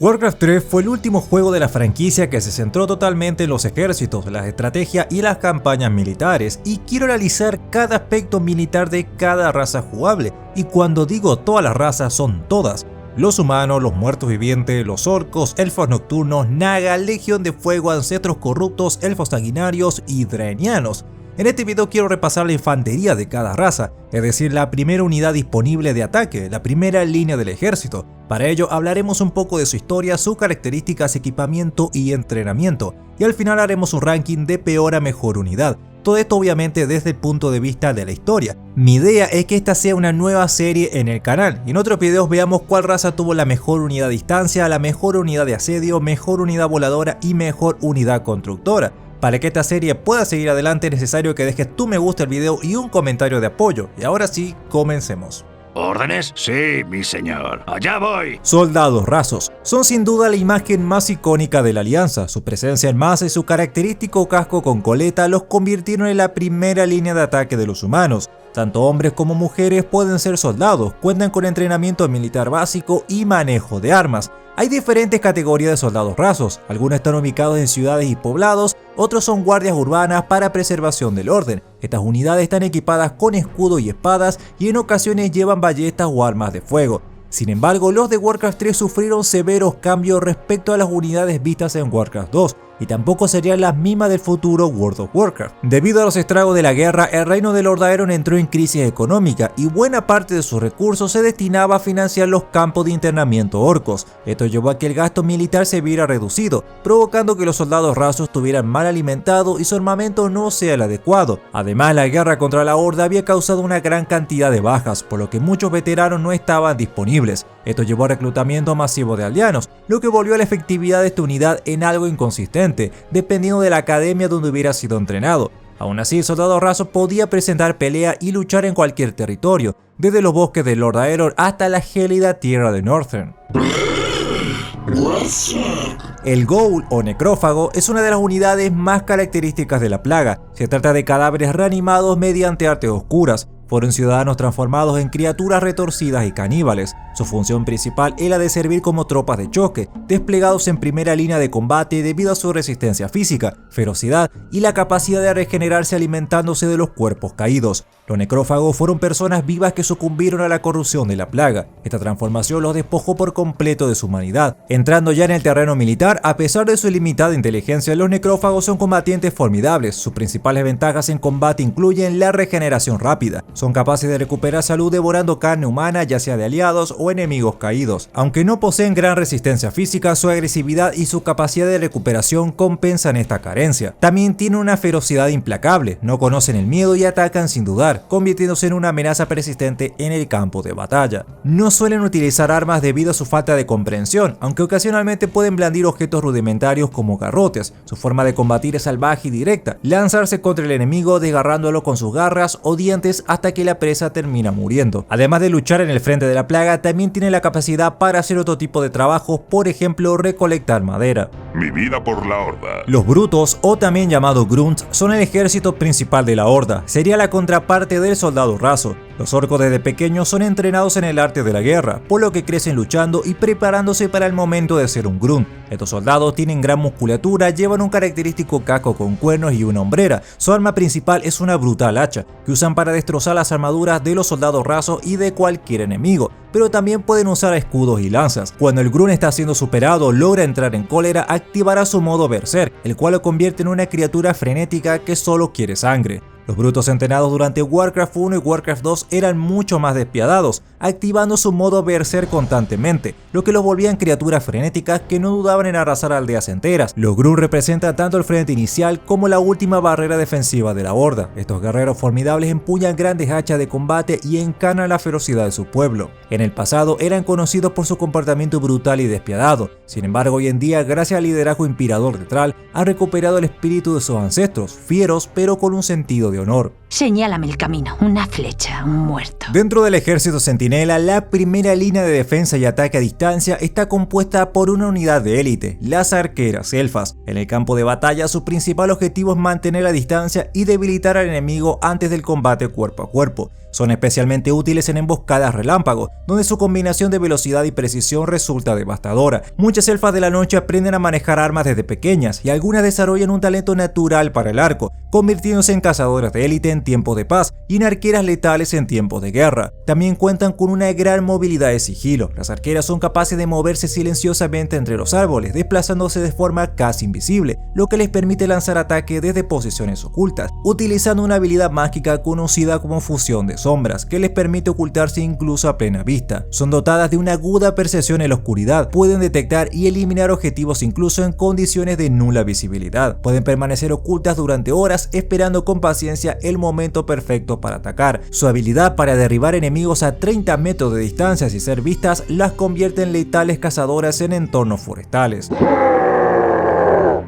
Warcraft 3 fue el último juego de la franquicia que se centró totalmente en los ejércitos, las estrategias y las campañas militares, y quiero analizar cada aspecto militar de cada raza jugable, y cuando digo todas las razas son todas: los humanos, los muertos vivientes, los orcos, elfos nocturnos, naga, legión de fuego, ancestros corruptos, elfos sanguinarios y dranianos. En este video quiero repasar la infantería de cada raza, es decir, la primera unidad disponible de ataque, la primera línea del ejército. Para ello hablaremos un poco de su historia, sus características, equipamiento y entrenamiento, y al final haremos un ranking de peor a mejor unidad. Todo esto obviamente desde el punto de vista de la historia. Mi idea es que esta sea una nueva serie en el canal, y en otros videos veamos cuál raza tuvo la mejor unidad a distancia, la mejor unidad de asedio, mejor unidad voladora y mejor unidad constructora. Para que esta serie pueda seguir adelante es necesario que dejes tu me gusta al video y un comentario de apoyo. Y ahora sí, comencemos. ¿Órdenes? Sí, mi señor. ¡Allá voy! Soldados rasos son sin duda la imagen más icónica de la alianza. Su presencia en masa y su característico casco con coleta los convirtieron en la primera línea de ataque de los humanos. Tanto hombres como mujeres pueden ser soldados, cuentan con entrenamiento militar básico y manejo de armas. Hay diferentes categorías de soldados rasos, algunos están ubicados en ciudades y poblados, otros son guardias urbanas para preservación del orden. Estas unidades están equipadas con escudo y espadas y en ocasiones llevan ballestas o armas de fuego. Sin embargo, los de Warcraft 3 sufrieron severos cambios respecto a las unidades vistas en Warcraft 2, y tampoco serían las mismas del futuro World of Warcraft. Debido a los estragos de la guerra, el reino de Lord Aeron entró en crisis económica y buena parte de sus recursos se destinaba a financiar los campos de internamiento orcos. Esto llevó a que el gasto militar se viera reducido, provocando que los soldados rasos estuvieran mal alimentados y su armamento no sea el adecuado. Además, la guerra contra la Horda había causado una gran cantidad de bajas, por lo que muchos veteranos no estaban disponibles. Esto llevó a reclutamiento masivo de aldeanos, lo que volvió a la efectividad de esta unidad en algo inconsistente, dependiendo de la academia donde hubiera sido entrenado. Aún así, el soldado raso podía presentar pelea y luchar en cualquier territorio, desde los bosques de Lord Aeron hasta la gélida tierra de Northrend. El Ghoul o necrófago es una de las unidades más características de la plaga. Se trata de cadáveres reanimados mediante artes oscuras. Fueron ciudadanos transformados en criaturas retorcidas y caníbales. Su función principal era de servir como tropas de choque, desplegados en primera línea de combate debido a su resistencia física, ferocidad y la capacidad de regenerarse alimentándose de los cuerpos caídos. Los necrófagos fueron personas vivas que sucumbieron a la corrupción de la plaga. Esta transformación los despojó por completo de su humanidad. Entrando ya en el terreno militar, a pesar de su limitada inteligencia, los necrófagos son combatientes formidables. Sus principales ventajas en combate incluyen la regeneración rápida. Son capaces de recuperar salud devorando carne humana, ya sea de aliados o enemigos caídos. Aunque no poseen gran resistencia física, su agresividad y su capacidad de recuperación compensan esta carencia. También tienen una ferocidad implacable, no conocen el miedo y atacan sin dudar, convirtiéndose en una amenaza persistente en el campo de batalla. No suelen utilizar armas debido a su falta de comprensión, aunque ocasionalmente pueden blandir objetos rudimentarios como garrotes. Su forma de combatir es salvaje y directa, lanzarse contra el enemigo desgarrándolo con sus garras o dientes hasta que la presa termina muriendo. Además de luchar en el frente de la plaga, también tiene la capacidad para hacer otro tipo de trabajos, por ejemplo recolectar madera. Mi vida por la Horda. Los brutos, o también llamados grunts, son el ejército principal de la Horda. Sería la contraparte del soldado raso. Los orcos desde pequeños son entrenados en el arte de la guerra, por lo que crecen luchando y preparándose para el momento de ser un grunt. Estos soldados tienen gran musculatura, llevan un característico casco con cuernos y una hombrera. Su arma principal es una brutal hacha, que usan para destrozar las armaduras de los soldados rasos y de cualquier enemigo, pero también pueden usar escudos y lanzas. Cuando el grunt está siendo superado, logra entrar en cólera, activará su modo berserk, el cual lo convierte en una criatura frenética que solo quiere sangre. Los brutos entrenados durante Warcraft 1 y Warcraft 2 eran mucho más despiadados, activando su modo berserk constantemente, lo que los volvían criaturas frenéticas que no dudaban en arrasar aldeas enteras. Los grunts representan tanto el frente inicial como la última barrera defensiva de la Horda. Estos guerreros formidables empuñan grandes hachas de combate y encarnan la ferocidad de su pueblo. En el pasado eran conocidos por su comportamiento brutal y despiadado. Sin embargo, hoy en día, gracias al liderazgo inspirador de Thrall, han recuperado el espíritu de sus ancestros, fieros pero con un sentido de honor. Señálame el camino, una flecha, un muerto. Dentro del ejército centinela, la primera línea de defensa y ataque a distancia está compuesta por una unidad de élite, las arqueras elfas. En el campo de batalla, su principal objetivo es mantener la distancia y debilitar al enemigo antes del combate cuerpo a cuerpo. Son especialmente útiles en emboscadas relámpago, donde su combinación de velocidad y precisión resulta devastadora. Muchas elfas de la noche aprenden a manejar armas desde pequeñas y algunas desarrollan un talento natural para el arco, convirtiéndose en cazadoras de élite en tiempos de paz y en arqueras letales en tiempos de guerra. También cuentan con una gran movilidad de sigilo. Las arqueras son capaces de moverse silenciosamente entre los árboles, desplazándose de forma casi invisible, lo que les permite lanzar ataques desde posiciones ocultas, utilizando una habilidad mágica conocida como fusión de sombras, que les permite ocultarse incluso a plena vista. Son dotadas de una aguda percepción en la oscuridad, pueden detectar y eliminar objetivos incluso en condiciones de nula visibilidad. Pueden permanecer ocultas durante horas, esperando con paciencia el momento perfecto para atacar. Su habilidad para derribar enemigos a 30 metros de distancia sin ser vistas las convierte en letales cazadoras en entornos forestales.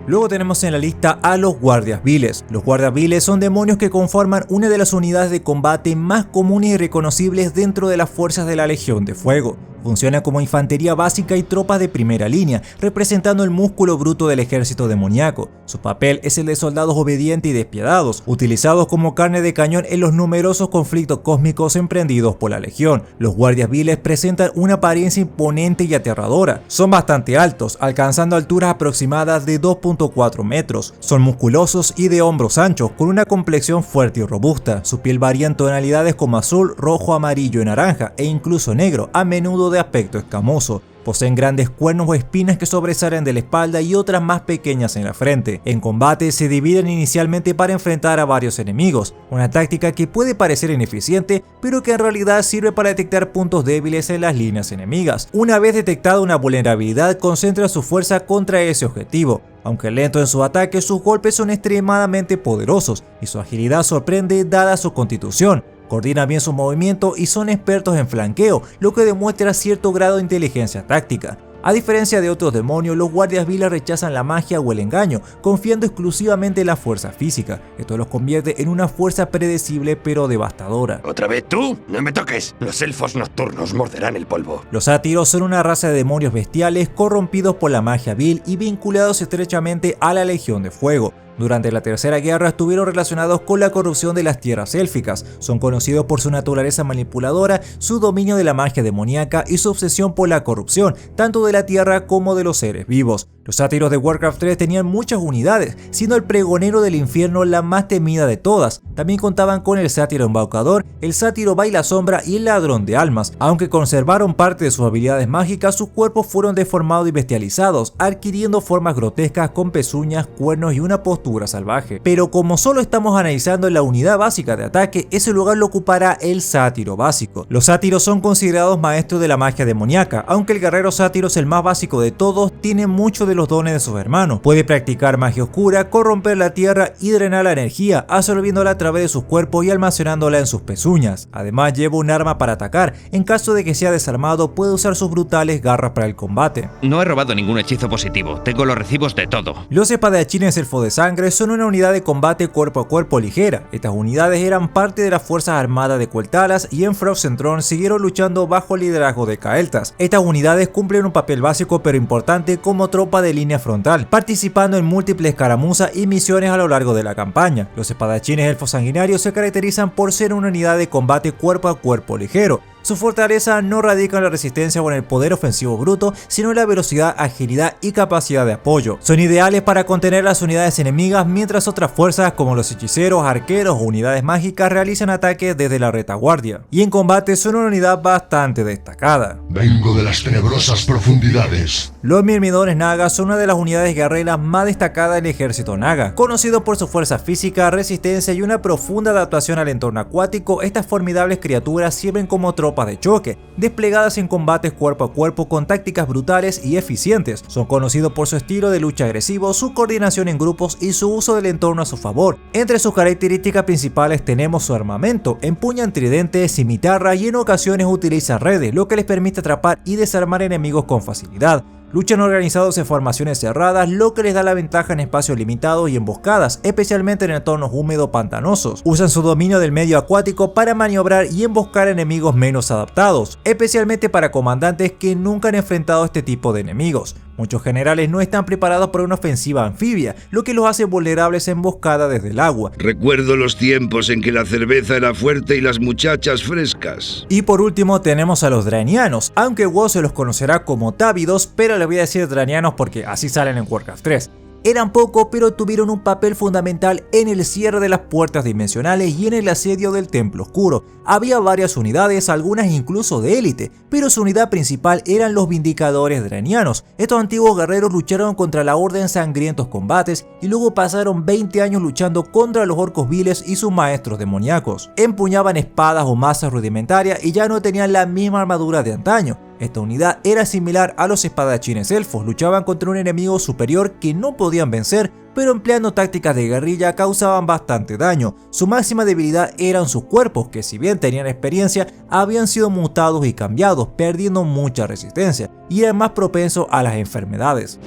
Luego tenemos en la lista a los guardias viles. Los guardias viles son demonios que conforman una de las unidades de combate más comunes y reconocibles dentro de las fuerzas de la Legión de Fuego. Funciona como infantería básica y tropas de primera línea, representando el músculo bruto del ejército demoníaco. Su papel es el de soldados obedientes y despiadados, utilizados como carne de cañón en los numerosos conflictos cósmicos emprendidos por la Legión. Los guardias viles presentan una apariencia imponente y aterradora. Son bastante altos, alcanzando alturas aproximadas de 2.4 metros. Son musculosos y de hombros anchos, con una complexión fuerte y robusta. Su piel varía en tonalidades como azul, rojo, amarillo y naranja, e incluso negro, a menudo de aspecto escamoso. Poseen grandes cuernos o espinas que sobresalen de la espalda y otras más pequeñas en la frente. En combate se dividen inicialmente para enfrentar a varios enemigos, una táctica que puede parecer ineficiente, pero que en realidad sirve para detectar puntos débiles en las líneas enemigas. Una vez detectada una vulnerabilidad, concentra su fuerza contra ese objetivo. Aunque lento en su ataque, sus golpes son extremadamente poderosos y su agilidad sorprende dada su constitución. Coordinan bien su movimiento y son expertos en flanqueo, lo que demuestra cierto grado de inteligencia táctica. A diferencia de otros demonios, los guardias viles rechazan la magia o el engaño, confiando exclusivamente en la fuerza física. Esto los convierte en una fuerza predecible pero devastadora. ¿Otra vez tú? No me toques. Los elfos nocturnos morderán el polvo. Los sátiros son una raza de demonios bestiales corrompidos por la magia vil y vinculados estrechamente a la Legión de Fuego. Durante la Tercera Guerra estuvieron relacionados con la corrupción de las tierras élficas. Son conocidos por su naturaleza manipuladora, su dominio de la magia demoníaca y su obsesión por la corrupción, tanto de la tierra como de los seres vivos. Los sátiros de Warcraft 3 tenían muchas unidades, siendo el pregonero del infierno la más temida de todas. También contaban con el sátiro embaucador, el sátiro baila sombra y el ladrón de almas. Aunque conservaron parte de sus habilidades mágicas, sus cuerpos fueron deformados y bestializados, adquiriendo formas grotescas con pezuñas, cuernos y una postura salvaje. Pero como solo estamos analizando la unidad básica de ataque, ese lugar lo ocupará el sátiro básico. Los sátiros son considerados maestros de la magia demoníaca, aunque el guerrero sátiro es el más básico de todos, tiene mucho de los dones de sus hermanos. Puede practicar magia oscura, corromper la tierra y drenar la energía, absorbiéndola a través de sus cuerpos y almacenándola en sus pezuñas. Además lleva un arma para atacar. En caso de que sea desarmado, puede usar sus brutales garras para el combate. No he robado ningún hechizo positivo, tengo los recibos de todo. Los espadachines elfos de sangre son una unidad de combate cuerpo a cuerpo ligera. Estas unidades eran parte de las fuerzas armadas de Cuel'Thalas y en Frozen Throne siguieron luchando bajo el liderazgo de Cael'thas. Estas unidades cumplen un papel básico pero importante como tropa de línea frontal, participando en múltiples escaramuzas y misiones a lo largo de la campaña. Los espadachines elfos sanguinarios se caracterizan por ser una unidad de combate cuerpo a cuerpo ligero. Su fortaleza no radica en la resistencia o en el poder ofensivo bruto, sino en la velocidad, agilidad y capacidad de apoyo. Son ideales para contener las unidades enemigas, mientras otras fuerzas como los hechiceros, arqueros o unidades mágicas realizan ataques desde la retaguardia. Y en combate son una unidad bastante destacada. Vengo de las tenebrosas profundidades. Los Myrmidons Naga son una de las unidades guerreras más destacadas del ejército Naga. Conocido por su fuerza física, resistencia y una profunda adaptación al entorno acuático, estas formidables criaturas sirven como tropas de choque, desplegadas en combates cuerpo a cuerpo con tácticas brutales y eficientes. Son conocidos por su estilo de lucha agresivo, su coordinación en grupos y su uso del entorno a su favor. Entre sus características principales tenemos su armamento: empuñan tridentes, cimitarra y en ocasiones utilizan redes, lo que les permite atrapar y desarmar enemigos con facilidad. Luchan organizados en formaciones cerradas, lo que les da la ventaja en espacios limitados y emboscadas, especialmente en entornos húmedos pantanosos. Usan su dominio del medio acuático para maniobrar y emboscar enemigos menos adaptados, especialmente para comandantes que nunca han enfrentado este tipo de enemigos. Muchos generales no están preparados para una ofensiva anfibia, lo que los hace vulnerables a emboscada desde el agua. Recuerdo los tiempos en que la cerveza era fuerte y las muchachas frescas. Y por último tenemos a los Dranianos, aunque WoW se los conocerá como Távidos, pero les voy a decir Dranianos porque así salen en Warcraft 3. Eran pocos, pero tuvieron un papel fundamental en el cierre de las puertas dimensionales y en el asedio del Templo Oscuro. Había varias unidades, algunas incluso de élite, pero su unidad principal eran los Vindicadores Dranianos. Estos antiguos guerreros lucharon contra la Horda en sangrientos combates y luego pasaron 20 años luchando contra los orcos viles y sus maestros demoníacos. Empuñaban espadas o mazas rudimentarias y ya no tenían la misma armadura de antaño. Esta unidad era similar a los espadachines elfos, luchaban contra un enemigo superior que no podían vencer, pero empleando tácticas de guerrilla causaban bastante daño. Su máxima debilidad eran sus cuerpos, que si bien tenían experiencia, habían sido mutados y cambiados, perdiendo mucha resistencia, y eran más propensos a las enfermedades.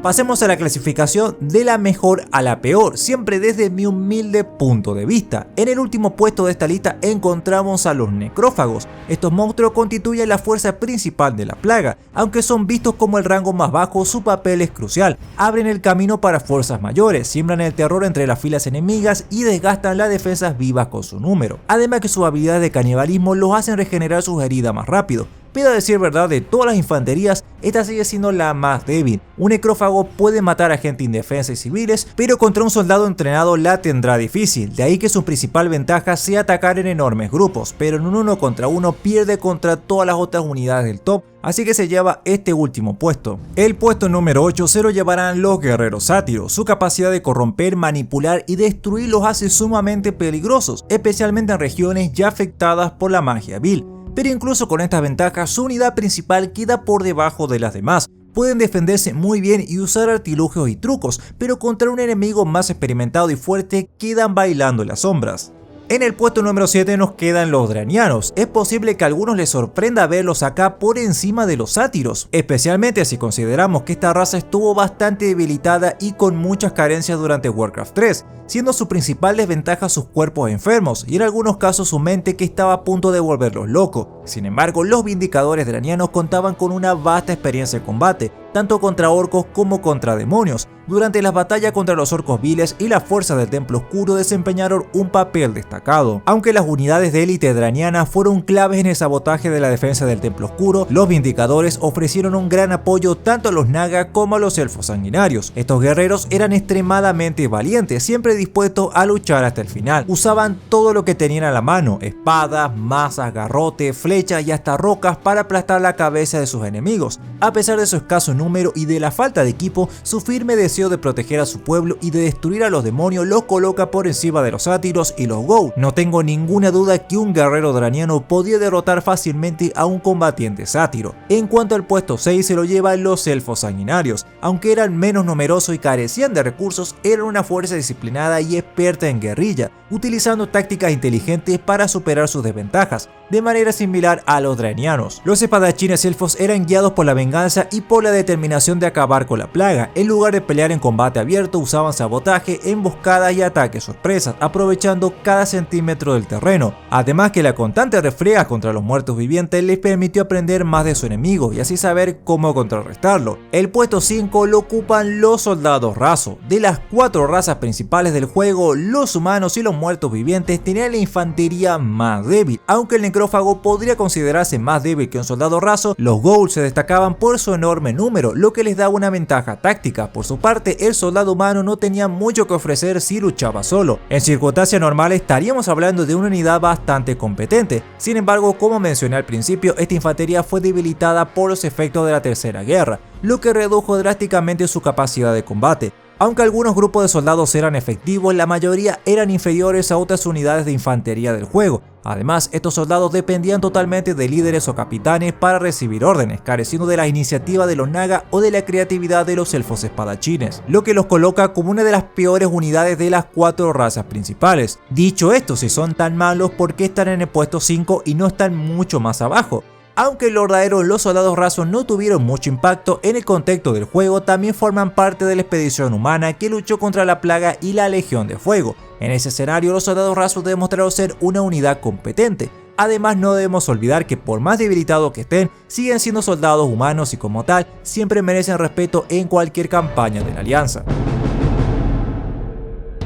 Pasemos a la clasificación de la mejor a la peor, siempre desde mi humilde punto de vista. En el último puesto de esta lista encontramos a los necrófagos. Estos monstruos constituyen la fuerza principal de la plaga. Aunque son vistos como el rango más bajo, su papel es crucial. Abren el camino para fuerzas mayores, siembran el terror entre las filas enemigas y desgastan las defensas vivas con su número. Además que sus habilidades de canibalismo los hacen regenerar sus heridas más rápido. Pero a decir verdad, de todas las infanterías, esta sigue siendo la más débil. Un necrófago puede matar a gente indefensa y civiles, pero contra un soldado entrenado la tendrá difícil. De ahí que su principal ventaja sea atacar en enormes grupos, pero en un 1 contra 1 pierde contra todas las otras unidades del top, así que se lleva este último puesto. El puesto número 8 se lo llevarán los guerreros sátiros. Su capacidad de corromper, manipular y destruir los hace sumamente peligrosos, especialmente en regiones ya afectadas por la magia vil. Pero incluso con estas ventajas, su unidad principal queda por debajo de las demás. Pueden defenderse muy bien y usar artilugios y trucos, pero contra un enemigo más experimentado y fuerte quedan bailando en las sombras. En el puesto número 7 nos quedan los Dranianos. Es posible que a algunos les sorprenda verlos acá por encima de los sátiros, especialmente si consideramos que esta raza estuvo bastante debilitada y con muchas carencias durante Warcraft 3, siendo su principal desventaja sus cuerpos enfermos y en algunos casos su mente que estaba a punto de volverlos locos. Sin embargo, los Vindicadores Dranianos contaban con una vasta experiencia de combate, tanto contra orcos como contra demonios. Durante las batallas contra los orcos viles y las fuerzas del Templo Oscuro desempeñaron un papel destacado. Aunque las unidades de élite draniana fueron claves en el sabotaje de la defensa del Templo Oscuro, los Vindicadores ofrecieron un gran apoyo tanto a los Naga como a los elfos sanguinarios. Estos guerreros eran extremadamente valientes, siempre dispuestos a luchar hasta el final. Usaban todo lo que tenían a la mano, espadas, mazas, garrotes, flechas y hasta rocas para aplastar la cabeza de sus enemigos. A pesar de su escaso número y de la falta de equipo, su firme deseo de proteger a su pueblo y de destruir a los demonios los coloca por encima de los sátiros y los Ghoul. No tengo ninguna duda que un guerrero draniano podía derrotar fácilmente a un combatiente sátiro. En cuanto al puesto 6 se lo llevan los elfos sanguinarios. Aunque eran menos numerosos y carecían de recursos, eran una fuerza disciplinada y experta en guerrilla, utilizando tácticas inteligentes para superar sus desventajas, de manera similar a los dranianos. Los espadachines elfos eran guiados por la venganza y por la determinación de acabar con la plaga. En lugar de pelear en combate abierto, usaban sabotaje, emboscadas y ataques sorpresas, aprovechando cada centímetro del terreno. Además que la constante refriega contra los muertos vivientes les permitió aprender más de su enemigo y así saber cómo contrarrestarlo. El puesto 5 lo ocupan los soldados rasos. De las 4 razas principales del juego, los humanos y los muertos vivientes tenían la infantería más débil. Aunque el necrófago podría considerarse más débil que un soldado raso, los Ghoul se destacaban por su enorme número, lo que les daba una ventaja táctica. Por su parte, el soldado humano no tenía mucho que ofrecer si luchaba solo. En circunstancias normales estaríamos hablando de una unidad bastante competente. Sin embargo, como mencioné al principio, esta infantería fue debilitada por los efectos de la Tercera Guerra, lo que redujo drásticamente su capacidad de combate. Aunque algunos grupos de soldados eran efectivos, la mayoría eran inferiores a otras unidades de infantería del juego. Además, estos soldados dependían totalmente de líderes o capitanes para recibir órdenes, careciendo de la iniciativa de los Naga o de la creatividad de los elfos espadachines, lo que los coloca como una de las peores unidades de las 4 razas principales. Dicho esto, si son tan malos, ¿por qué están en el puesto 5 y no están mucho más abajo? Aunque los verdaderos los soldados rasos no tuvieron mucho impacto en el contexto del juego, también forman parte de la expedición humana que luchó contra la plaga y la Legión de Fuego. En ese escenario los soldados rasos demostraron ser una unidad competente. Además, no debemos olvidar que por más debilitados que estén, siguen siendo soldados humanos y como tal, siempre merecen respeto en cualquier campaña de la Alianza.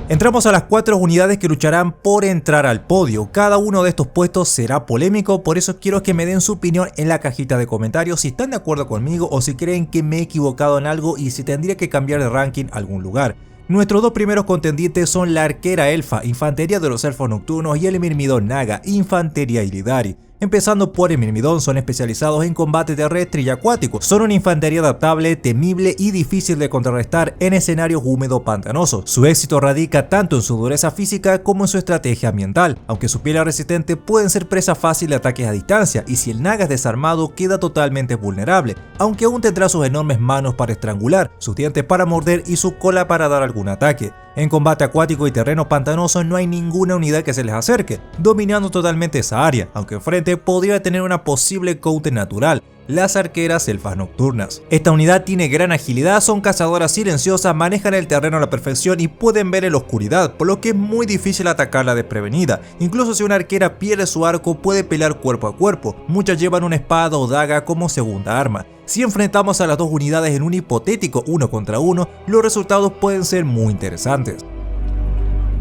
Entramos a las 4 unidades que lucharán por entrar al podio. Cada uno de estos puestos será polémico, por eso quiero que me den su opinión en la cajita de comentarios si están de acuerdo conmigo o si creen que me he equivocado en algo y si tendría que cambiar de ranking a algún lugar. Nuestros dos primeros contendientes son la arquera elfa, infantería de los elfos nocturnos, y el mirmidón naga, infantería Illidari. Empezando por el mirmidón, son especializados en combate terrestre y acuático. Son una infantería adaptable, temible y difícil de contrarrestar en escenarios húmedos pantanosos. Su éxito radica tanto en su dureza física como en su estrategia ambiental. Aunque su piel resistente, pueden ser presa fácil de ataques a distancia, y si el naga es desarmado queda totalmente vulnerable, aunque aún tendrá sus enormes manos para estrangular, sus dientes para morder y su cola para dar algún ataque. En combate acuático y terreno pantanoso no hay ninguna unidad que se les acerque, dominando totalmente esa área, aunque enfrente podría tener una posible counter natural, las arqueras elfas nocturnas. Esta unidad tiene gran agilidad, son cazadoras silenciosas, manejan el terreno a la perfección y pueden ver en la oscuridad, por lo que es muy difícil atacarla desprevenida. Incluso si una arquera pierde su arco, puede pelear cuerpo a cuerpo. Muchas llevan una espada o daga como segunda arma. Si enfrentamos a las dos unidades en un hipotético 1 contra 1, los resultados pueden ser muy interesantes.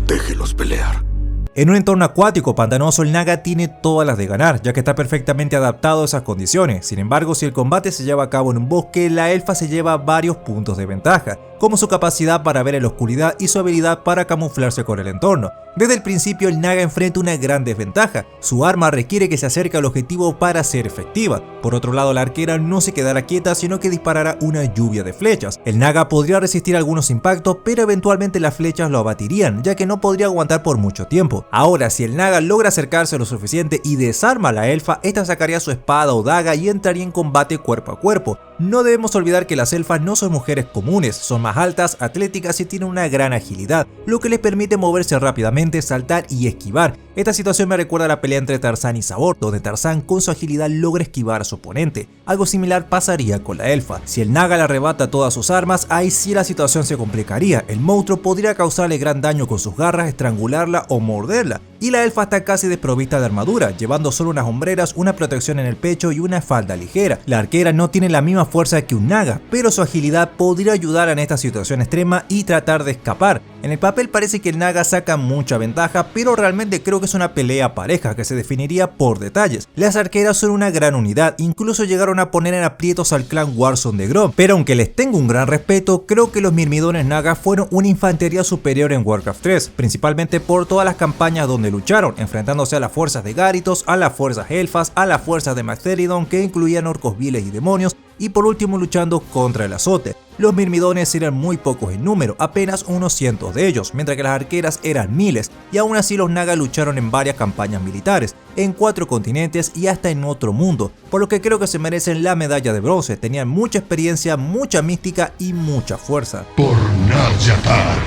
Déjelos pelear. En un entorno acuático pantanoso, el naga tiene todas las de ganar, ya que está perfectamente adaptado a esas condiciones. Sin embargo, si el combate se lleva a cabo en un bosque, la elfa se lleva varios puntos de ventaja, como su capacidad para ver en la oscuridad y su habilidad para camuflarse con el entorno. Desde el principio, el naga enfrenta una gran desventaja. Su arma requiere que se acerque al objetivo para ser efectiva. Por otro lado, la arquera no se quedará quieta, sino que disparará una lluvia de flechas. El naga podría resistir algunos impactos, pero eventualmente las flechas lo abatirían, ya que no podría aguantar por mucho tiempo. Ahora, si el naga logra acercarse lo suficiente y desarma a la elfa, esta sacaría su espada o daga y entraría en combate cuerpo a cuerpo. No debemos olvidar que las elfas no son mujeres comunes, son más altas, atléticas y tienen una gran agilidad, lo que les permite moverse rápidamente, saltar y esquivar. Esta situación me recuerda a la pelea entre Tarzán y Sabor, donde Tarzán con su agilidad logra esquivar a su oponente. Algo similar pasaría con la elfa. Si el naga le arrebata todas sus armas, ahí sí la situación se complicaría. El monstruo podría causarle gran daño con sus garras, estrangularla o morderla. Y la elfa está casi desprovista de armadura, llevando solo unas hombreras, una protección en el pecho y una falda ligera. La arquera no tiene la misma fuerza que un naga, pero su agilidad podría ayudar en esta situación extrema y tratar de escapar. En el papel parece que el naga saca mucha ventaja, pero realmente creo que es una pelea pareja que se definiría por detalles. Las arqueras son una gran unidad, incluso llegaron a poner en aprietos al clan Warzone de Grom, pero aunque les tengo un gran respeto, creo que los mirmidones naga fueron una infantería superior en Warcraft 3, principalmente por todas las campañas donde lucharon, enfrentándose a las fuerzas de Garithos, a las fuerzas elfas, a las fuerzas de Magtheridon que incluían orcos viles y demonios, y por último luchando contra el azote. Los mirmidones eran muy pocos en número, apenas unos cientos de ellos, mientras que las arqueras eran miles, y aún así los naga lucharon en varias campañas militares, en 4 continentes y hasta en otro mundo, por lo que creo que se merecen la medalla de bronce. Tenían mucha experiencia, mucha mística y mucha fuerza. Por Nar-Yatar.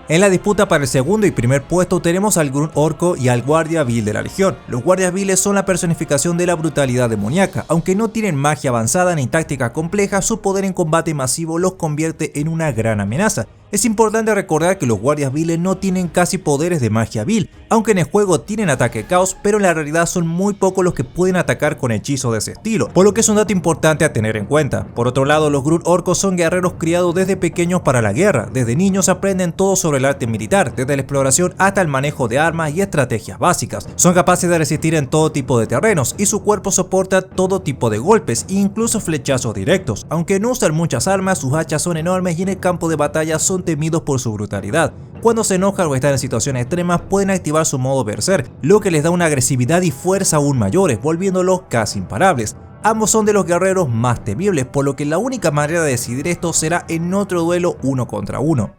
En la disputa para el segundo y primer puesto tenemos al Grun Orco y al Guardia Vil de la Legión. Los Guardias Viles son la personificación de la brutalidad demoníaca. Aunque no tienen magia avanzada ni táctica compleja, su poder en combate masivo los convierte en una gran amenaza. Es importante recordar que los guardias viles no tienen casi poderes de magia vil, aunque en el juego tienen ataque caos, pero en la realidad son muy pocos los que pueden atacar con hechizos de ese estilo, por lo que es un dato importante a tener en cuenta. Por otro lado, los Grun Orcos son guerreros criados desde pequeños para la guerra. Desde niños aprenden todo sobre el arte militar, desde la exploración hasta el manejo de armas y estrategias básicas. Son capaces de resistir en todo tipo de terrenos y su cuerpo soporta todo tipo de golpes, incluso flechazos directos. Aunque no usan muchas armas, sus hachas son enormes y en el campo de batalla son temidos por su brutalidad. Cuando se enojan o están en situaciones extremas pueden activar su modo berserk, lo que les da una agresividad y fuerza aún mayores, volviéndolos casi imparables. Ambos son de los guerreros más temibles, por lo que la única manera de decidir esto será en otro duelo 1 contra 1.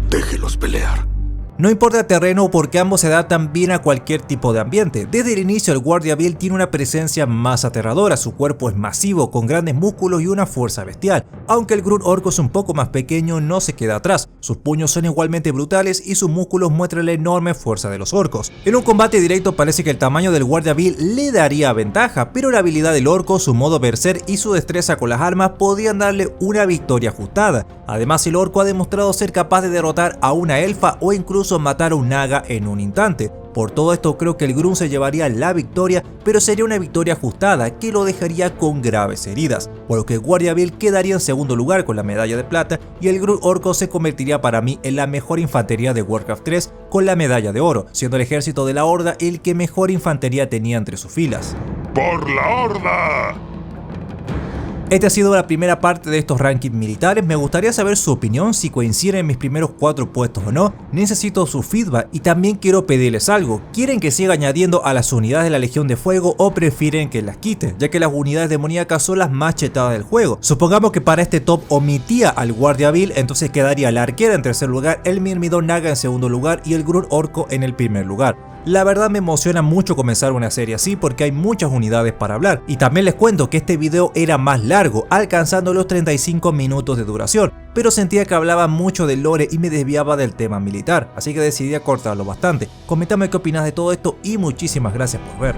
Déjelos pelear. No importa el terreno porque ambos se adaptan bien a cualquier tipo de ambiente. Desde el inicio el Guardia Vil tiene una presencia más aterradora, su cuerpo es masivo, con grandes músculos y una fuerza bestial. Aunque el Grunt Orco es un poco más pequeño, no se queda atrás, sus puños son igualmente brutales y sus músculos muestran la enorme fuerza de los orcos. En un combate directo parece que el tamaño del Guardia Vil le daría ventaja, pero la habilidad del orco, su modo berserk y su destreza con las armas podían darle una victoria ajustada. Además el orco ha demostrado ser capaz de derrotar a una elfa o incluso matar a un naga en un instante. Por todo esto creo que el Grunt se llevaría la victoria, pero sería una victoria ajustada que lo dejaría con graves heridas, por lo que el Guardia Vil quedaría en segundo lugar con la medalla de plata y el Grunt Orco se convertiría para mí en la mejor infantería de Warcraft 3 con la medalla de oro, siendo el ejército de la Horda el que mejor infantería tenía entre sus filas. ¡Por la Horda! Esta ha sido la primera parte de estos rankings militares. Me gustaría saber su opinión, si coinciden en mis primeros 4 puestos o no. Necesito su feedback y también quiero pedirles algo. ¿Quieren que siga añadiendo a las unidades de la Legión de Fuego o prefieren que las quite? Ya que las unidades demoníacas son las más chetadas del juego. Supongamos que para este top omitía al Guardia Vil, entonces quedaría la Arquera en tercer lugar, el Myrmidon Naga en segundo lugar y el Grunt Orco en el primer lugar. La verdad me emociona mucho comenzar una serie así porque hay muchas unidades para hablar. Y también les cuento que este video era más largo, alcanzando los 35 minutos de duración, pero sentía que hablaba mucho del lore y me desviaba del tema militar, así que decidí acortarlo bastante. Coméntame qué opinas de todo esto y muchísimas gracias por ver.